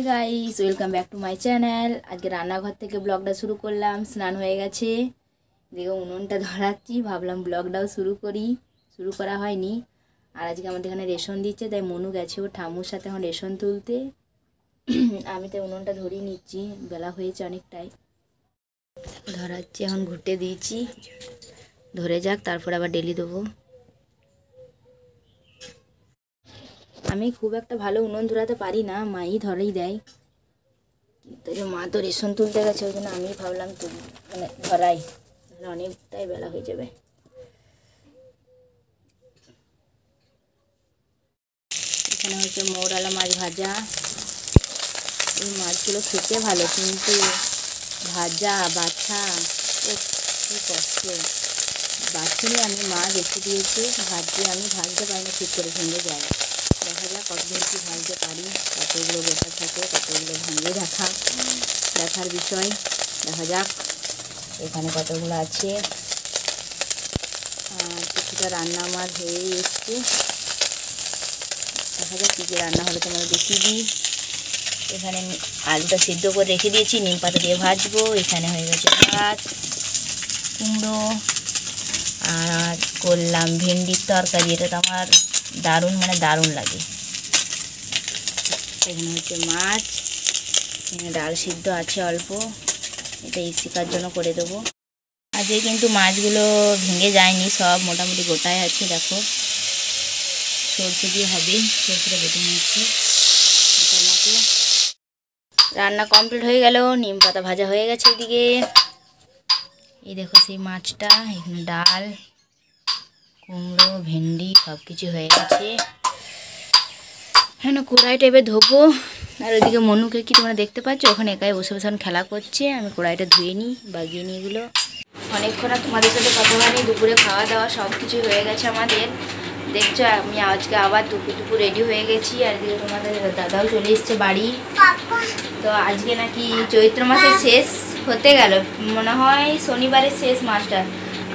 Guys, welcome back to my channel. আজকে রান্নাঘর থেকে ব্লগটা শুরু করলাম। স্নান হয়ে গেছে, দেখো উনুনটা ধরাচ্ছি, ভাবলাম ব্লগটাও শুরু করা হয়নি। আর আজকে আমাদের এখানে রেশন দিচ্ছে, তাই মনু গেছে ও ঠাম্মুর সাথে এখন রেশন তুলতে। আমি তো উনুনটা ধরিয়ে নিচ্ছি, বেলা হয়েছে অনেকটাই। ধরাচ্ছি, এখন ঘুরতে দিয়েছি, ধরে যাক, তারপর আবার ডেলি দেবো। আমি খুব একটা ভালো উনুন ধরাতে পারি না, মাই ধরেই দেয়। কিন্তু মা তো রেশন তুলতে গেছে, ওই জন্য আমি ভাবলাম মানে ধরাই, অনেকটাই বেলা হয়ে যাবে। এখানে হচ্ছে মৌরালা মাছ ভাজা। এই মাছগুলো খেতে ভালো, কিন্তু ভাজা বাছা ও কী কষ্ট। বাছিনি আমি, মা রেখে দিয়েছে, ভাজতে আমি ভাজতে পারি না, ঠিক করে ভেঙে যায়। দেখা যাক কতদিন কি ভাজতে পারি, কতগুলো গোটা থাকে, কতগুলো ভেঙে দেখার বিষয়। দেখা যাক এখানে কতগুলো আছে। আর কিছুটা রান্না আমার হয়ে এসছে, দেখা যাক কী কী রান্না হলে তোমার দেখিয়ে দিই। এখানে আলুটা সিদ্ধ করে রেখে দিয়েছি, নিম পাতা দিয়ে ভাজবো। এখানে হয়ে গেছে ভাত, কুমড়ো, আর করলাম ভেন্ডির তরকারি। এটা তো আমার দারুণ দারুণ লাগে। এখানে হচ্ছে মাছ, এখানে ডাল সিদ্ধ আছে অল্প, এটা ইসিকার জন্য করে দেবো। আজকে কিন্তু মাছগুলো ভেঙে যায়নি, সব মোটামুটি গোটায় আছে। দেখো সরষে দিয়ে হবে, সরষেটা বেটে নিচ্ছে। টমেটো রান্না কমপ্লিট হয়ে গেল, নিম পাতা ভাজা হয়ে গেছে এদিকে। এই দেখো সেই মাছটা, এখানে ডাল, কুমড়ো, ভেন্ডি সব কিছু হয়ে গেছে। হ্যাঁ, কড়াইটা এবার ধোবো। আর ওইদিকে মনুকে কি তোমরা দেখতে পাচ্ছ, ওখানে একাই বসে বসে খেলা করছে। আমি কড়াইটা ধুয়ে নিই, বাগিয়ে নিই এগুলো। অনেকক্ষণ তোমাদের সাথে কথা হয়নি, দুপুরে খাওয়া দাওয়া সব কিছুই হয়ে গেছে আমাদের। দেখছো আমি আজকে আবার দুপুর রেডি হয়ে গেছি। আর এদিকে তোমাদের দাদাও চলে এসছে বাড়ি। তো আজকে নাকি চৈত্র মাসের শেষ হতে গেল, মনে হয় শনিবারের শেষ মাসটা।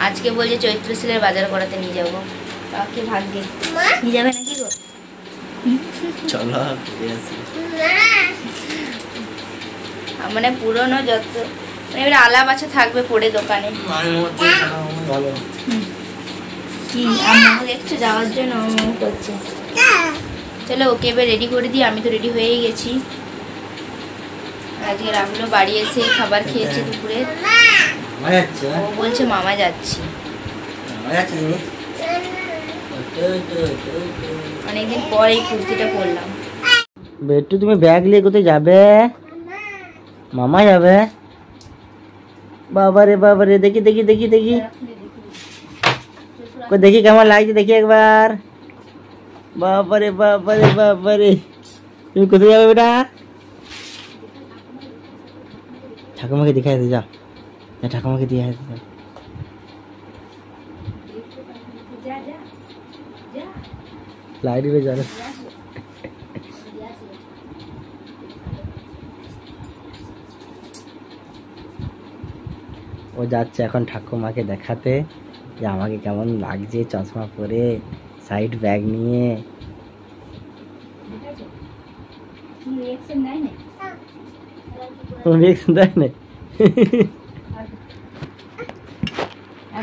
আজকে বলছে চৈত্র সেলের বাজার করাতে নিয়ে যাবো। কাকে ভাগ্যে নিয়ে যাবে নাকি গো? চলো মানে পুরনো যত এবার আলাপ আছে থাকবে পড়ে দোকানে। কি আমি দেখছো যাওয়ার জন্য করছে। চলো ওকে এবার রেডি করে দিই, আমি তো রেডি হয়েই গেছি। আজকে রাহুলও বাড়ি এসে খাবার খেয়েছে দুপুরে। ও বলছে মামা যাচ্ছি। অনেকদিন পর এই কুর্তিটা পরলাম। বেটু তুমি ব্যাগ নিয়ে কোথায় যাবে? মামা যাবে? বাবারে বাবারে, দেখি দেখি দেখি দেখি দেখি কেমন লাগছে, দেখি একবার। বাবারে বাবারে বাবারে, তুমি কোথায় যাবে বেটা? ঠাকুমাকে দেখাই দে, যাও ঠাকুমাকে দিয়ে আসতে যাও। লাইট দিয়ে যাবে। ও যাচ্ছে এখন ঠাকুমাকে দেখাতে যে আমাকে কেমন লাগছে চশমা পরে, সাইড ব্যাগ নিয়ে।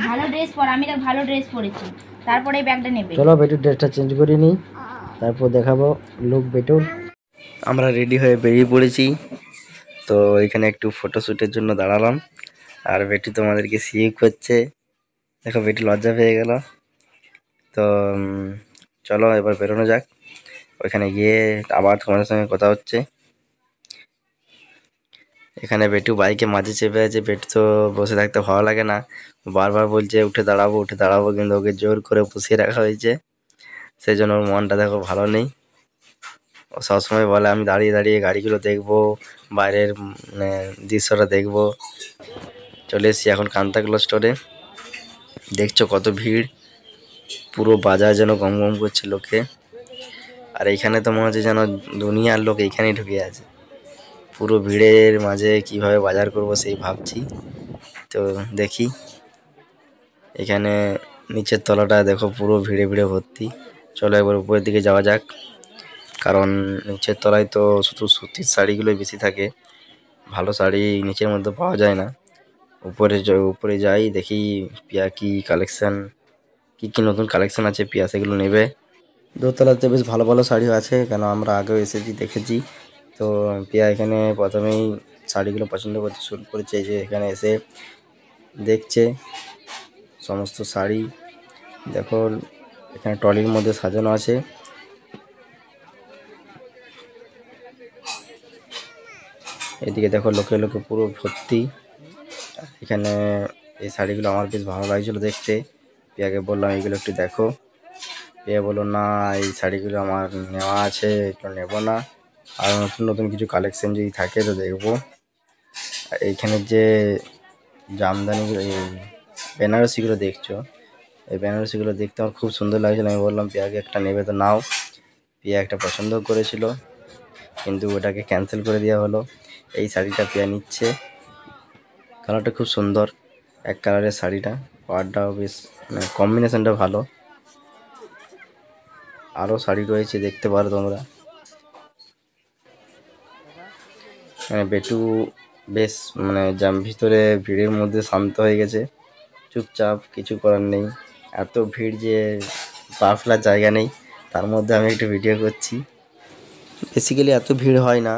ভালো ড্রেস পর, আমি দেখ ভালো ড্রেস পরেছি, তারপরে এই ব্যাগটা নেবে। চলো বেটুর ড্রেসটা চেঞ্জ করে নিই, তারপর দেখাবো লুক বেটুর। আমরা রেডি হয়ে বেরিয়ে পড়েছি। তো এখানে একটু ফটোশ্যুটের জন্য দাঁড়ালাম, আর বেটু তোমাদেরকে সিভ করছে। দেখো বেটু লজ্জা পেয়ে গেল। তো চলো এবার বেরোনো যাক, ওইখানে গিয়ে আবার তোমাদের সঙ্গে কথা হচ্ছে। এখানে বেটু বাইকে মাঝে চেপে আছে। বেটু তো বসে থাকতে ভালো লাগে না, বারবার বলছে উঠে দাঁড়াবো, কিন্তু ওকে জোর করে বসিয়ে রাখা হয়েছে। সেই জন্য ওর মনটা দেখো ভালো নেই। ও সবসময় বলে আমি দাঁড়িয়ে দাঁড়িয়ে গাড়িগুলো দেখবো, বাইরের দৃশ্যটা দেখবো। চলে এসেছি এখন কান্তাকলা স্টোরে। দেখছো কত ভিড়, পুরো বাজার যেন গম গম করছে লোকে। আর এইখানে তো মনে হচ্ছে যেন দুনিয়ার লোক এইখানেই ঢুকে আছে। পুরো ভিড়ের মাঝে কিভাবে বাজার করব সেই ভাবছি। তো দেখি, এখানে নিচের তলাটা দেখো পুরো ভিড়ে ভিড়ে ভর্তি। চলো একবার উপরের দিকে যাওয়া যাক। কারণ নিচের তলায় তো শুধু সুতির শাড়িগুলোই বেশি থাকে, ভালো শাড়ি নিচের মধ্যে পাওয়া যায় না। উপরে যাই দেখি পিয়া কি কালেকশন, কি কি নতুন কালেকশন আছে, পিয়া সেগুলো নেবে। দোতলাতে বেশ ভালো ভালো শাড়িও আছে, কেন আমরা আগেও এসেছি দেখেছি। তো পিয়া এখানে প্রথমেই শাড়িগুলো পছন্দ করতে শুরু করেছে, যে এখানে এসে দেখছে সমস্ত শাড়ি। দেখো এখানে ট্রলির মধ্যে সাজানো আছে। এদিকে দেখো লোকে লোকে পুরো ভর্তি। এখানে এই শাড়িগুলো আমার বেশ ভালো লাগছিল দেখতে। পিয়াকে বললাম এইগুলো একটু দেখো। পিয়া বললো না, এই শাড়িগুলো আমার নেওয়া আছে, এগুলো নেবো না, আর নতুন নতুন কিছু কালেকশন যদি থাকে তো দেখবো। আর এইখানে যে জামদানিগুলো, এই বেনারসিগুলো দেখছো, এই বেনারসিগুলো দেখতে আমার খুব সুন্দর লাগছিল। আমি বললাম পিয়াকে একটা নেবে তো নাও। পিয়া একটা পছন্দ করেছিল, কিন্তু ওটাকে ক্যান্সেল করে দেওয়া হলো। এই শাড়িটা পিয়া নিচ্ছে, কালারটা খুব সুন্দর, এক কালারের শাড়িটা, পাড়টাও বেশ মানে কম্বিনেশনটা ভালো। আরও শাড়ি রয়েছে, দেখতে পারো তোমরা। মানে বেটু বেশ মানে ভিতরে ভিড়ের মধ্যে শান্ত হয়ে গেছে, চুপচাপ, কিছু করার নেই। এত ভিড় যে পা ফেলার জায়গা নেই, তার মধ্যে আমি একটু ভিডিও করছি। বেসিক্যালি এত ভিড় হয় না,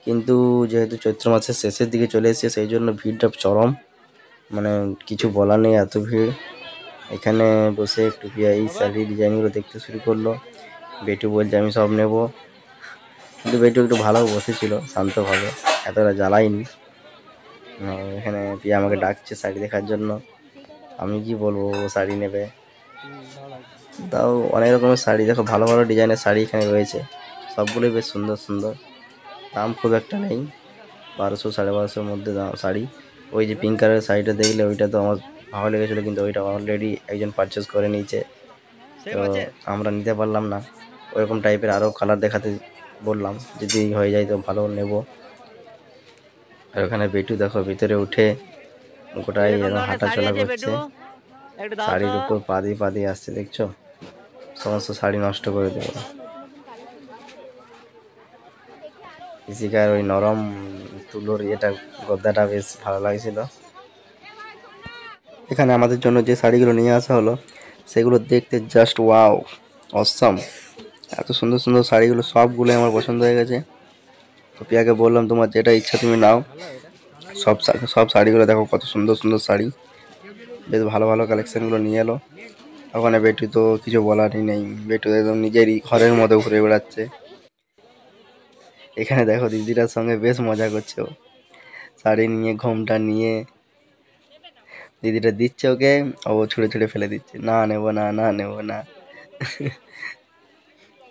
কিন্তু যেহেতু চৈত্র মাসের শেষের দিকে চলে এসেছে, সেই জন্য ভিড়টা চরম, মানে কিছু বলার নেই, এত ভিড়। এখানে বসে একটু পিয়া এই শাড়ির ডিজাইনগুলো দেখতে শুরু করলো। বেটু বলছে আমি সব নেব, কিন্তু বেটু একটু ভালো বসেছিল শান্তভাবে, এতটা জ্বালাইনি। এখানে পিয়া আমাকে ডাকছে শাড়ি দেখার জন্য। আমি কি বলবো, ও শাড়ি নেবে। তাও অনেক রকমের শাড়ি, দেখো ভালো ভালো ডিজাইনের শাড়ি এখানে রয়েছে, সবগুলোই বেশ সুন্দর সুন্দর। দাম খুব একটা নেই, 1200 1250-এর মধ্যে দাম শাড়ি। ওই যে পিঙ্ক কালারের শাড়িটা দেখলে, ওইটা তো আমার ভালো লেগেছিলো, কিন্তু ওইটা অলরেডি একজন পারচেস করে নিয়েছে, তো আমরা নিতে পারলাম না। ওরকম টাইপের আরও কালার দেখাতে বললাম, যদি হয়ে যায় তো ভালো নেব। আর ওখানে বেটু দেখো ভিতরে উঠে গোটাই এরকম হাঁটাচলা করছে, শাড়ির উপর পা দিয়ে আসছে, দেখছো, সমস্ত শাড়ি নষ্ট করে দেবো। ইসিকার ওই নরম তুলোর এটা গদ্দাটা বেশ ভালো লাগছিল। এখানে আমাদের জন্য যে শাড়িগুলো নিয়ে আসা হলো, সেগুলো দেখতে জাস্ট ওয়াও, অসাম। এত সুন্দর সুন্দর শাড়িগুলো সবগুলোই আমার পছন্দ হয়ে গেছে। তো পিয়াকে বললাম তোমার যেটা ইচ্ছা তুমি নাও। সব শাড়িগুলো দেখো কত সুন্দর সুন্দর শাড়ি, বেশ ভালো ভালো কালেকশানগুলো নিয়ে এলো। ওখানে বেটু তো কিছু বলারই নেই, বেটু একদম নিজেরই ঘরের মতো ঘুরে বেড়াচ্ছে। এখানে দেখো দিদিটার সঙ্গে বেশ মজা করছে, ও শাড়ি নিয়ে ঘোমটা নিয়ে দিদিটা দিচ্ছে ওকে, ও ছুঁড়ে ছুঁড়ে ফেলে দিচ্ছে, না নেবো না, না নেবো না।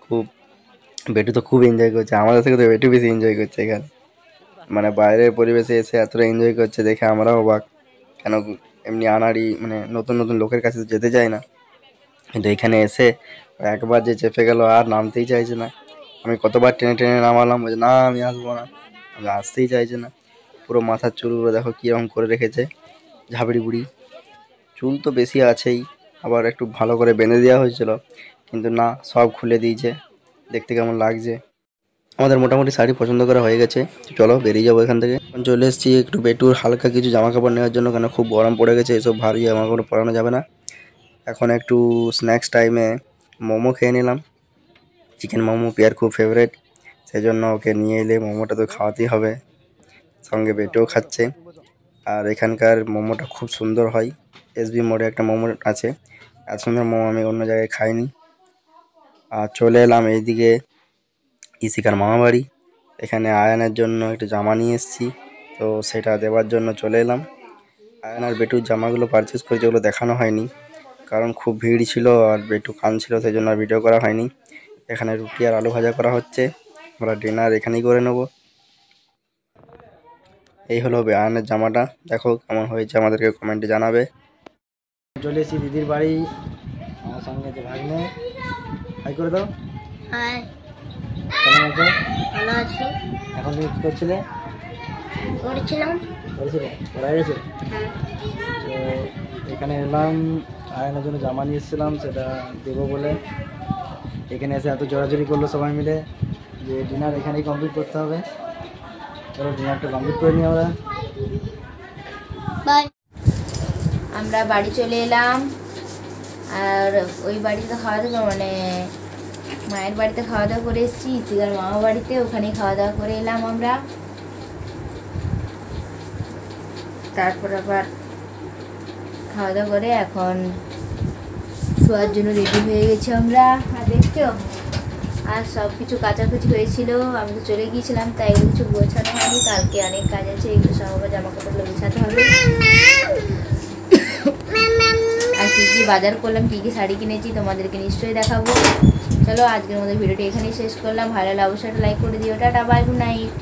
খুব বেটু তো খুব এনজয় করছে, আমাদের থেকে তো বেটু বেশি এনজয় করছে এখানে। মানে বাইরের পরিবেশে এসে এতটা এনজয় করছে দেখে আমরাও অবাক, কেন এমনি আনাড়ি মানে নতুন নতুন লোকের কাছে তো যেতে চায় না, কিন্তু এখানে এসে একবার যে চেপে গেল আর নামতেই চাইছে না। আমি কতবার টেনে টেনে নামালাম, বলছে না আমি আসবো না, আমি আসতেই চাইছে না। পুরো মাথার চুলগুলো দেখো কীরকম করে রেখেছে, ঝাবড়ি বুড়ি চুল তো বেশি আছেই, আবার একটু ভালো করে বেঁধে দেওয়া হয়েছিল, কিন্তু না, সব খুলে দিয়েছে। দেখতে কেমন লাগছে। আমাদের মোটামুটি শাড়ি পছন্দ করা হয়ে গেছে, চলো বেরিয়ে যাবো এখান থেকে। চলে এসেছি একটু বেটুর হালকা কিছু জামা কাপড় নেওয়ার জন্য, কেন খুব গরম পড়ে গেছে, এসব ভারী জামা কাপড় পরানো যাবে না। এখন একটু স্ন্যাক্স টাইমে মোমো খেয়ে নিলাম, চিকেন মোমো পিয়ার খুব ফেভারেট, সেই জন্য ওকে নিয়ে এলে মোমোটা তো খাওয়াতেই হবে, সঙ্গে বেটেও খাচ্ছে। আর এখানকার মোমোটা খুব সুন্দর হয়, এসবি মোড়ে একটা মোমো আছে, এত সুন্দর মোমো আমি অন্য জায়গায় খাইনি। আর চলে এলাম এইদিকে ইসিকার মামাবাড়ি, এখানে আয়ানের জন্য একটু জামা নিয়ে এসেছি, তো সেটা দেওয়ার জন্য চলে এলাম। আয়ান আর বেটুর জামাগুলো পারচেস করেছে, ওগুলো দেখানো হয়নি, কারণ খুব ভিড় ছিল আর বেটু কাঁদছিল, সেই জন্য আর ভিডিও করা হয়নি। এখানে রুটি আর আলু ভাজা করা হচ্ছে, আমরা ডিনার এখানেই করে নেব। এই হলো আয়ানের জামাটা, দেখো কেমন হয়েছে আমাদেরকে কমেন্টে জানাবে। চলে এসেছি দিদির বাড়ি, আমার সঙ্গে যে ভাগ্নে, হাই করে দাও। হাই, কেমন আছো? ভালো আছি। এখন তুমি কী করছিলে? পড়ছিলাম। পড়া গেছে? তো এখানে এলাম, আয়নের জন্য জামা নিয়ে এসেছিলাম, সেটা দেবো বলে। এখানে এসে এত জোরাজুরি করলো সবাই মিলে, যে ডিনার এখানেই কমপ্লিট করতে হবে। চলো ডিনারটা কমপ্লিট করে নিই আমরা। বাই। আমরা বাড়ি চলে এলাম, আর ওই বাড়িতে খাওয়া দাওয়া মানে মায়ের বাড়িতে খাওয়া দাওয়া করে এসেছি, ইসিকার মামা বাড়িতে, ওখানেই খাওয়া দাওয়া করে এলাম আমরা। তারপর আবার খাওয়া দাওয়া করে এখন শোয়ার জন্য রেডি হয়ে গেছি আমরা। আর দেখছো, আর সব কিছু কাচাকুচি হয়েছিল, আমি তো চলে গিয়েছিলাম, তাই এগুলো কিছু গোছানো হয়নি। কালকে অনেক কাজ আছে, এগুলো সব আবার জামা কাপড়গুলো গোছাতে হবে। আর কী কী বাজার করলাম, কী কী শাড়ি কিনেছি তোমাদেরকে নিশ্চয়ই দেখাবো। চলো আজকের মতো ভিডিওটি এখানেই শেষ করলাম। ভালো লাগলে অবশ্যই একটা লাইক করে দিও। Tata, bye, good night.